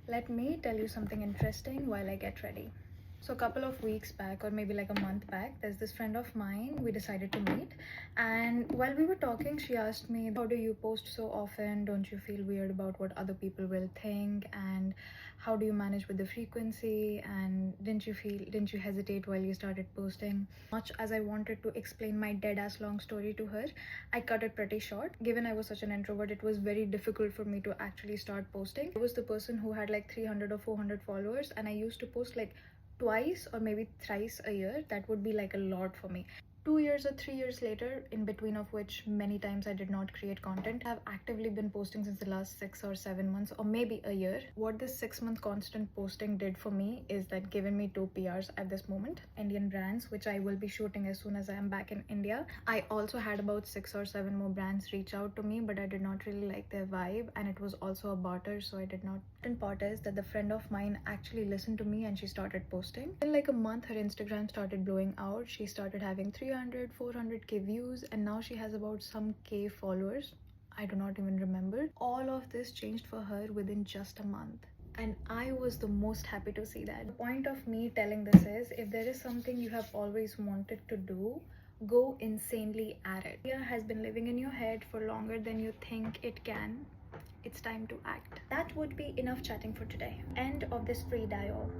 Let me tell you something interesting while I get ready. So a couple of weeks back, or maybe like a month back, there's this friend of mine, we decided to meet, and while we were talking, she asked me, how do you post so often? Don't you feel weird about what other people will think? And how do you manage with the frequency? And didn't you hesitate while you started posting? Much as I wanted to explain my dead ass long story to her, I cut it pretty short. Given I was such an introvert, it was very difficult for me to actually start posting. I was the person who had like 300 or 400 followers, and I used to post like twice or maybe thrice a year. That would be like a lot for me. 2 years or 3 years later, in between of which many times I did not create content, I've actively been posting since the last 6 or 7 months, or maybe a year. What this 6 month constant posting did for me is that given me 2 PRs at this moment, Indian brands, which I will be shooting as soon as I am back in India. I also had about 6 or 7 more brands reach out to me, but I did not really like their vibe, and it was also a barter, so I did not. And part is that the friend of mine actually listened to me and she started posting. In like a month, her Instagram started blowing out. She started having 300, 400k views, and now she has about some k followers. I do not even remember. All of this changed for her within just a month, and I was the most happy to see that. The point of me telling this is, if there is something you have always wanted to do, go insanely at it. Fear has been living in your head for longer than you think it can. It's time to act. That would be enough chatting for today. End of this free dial.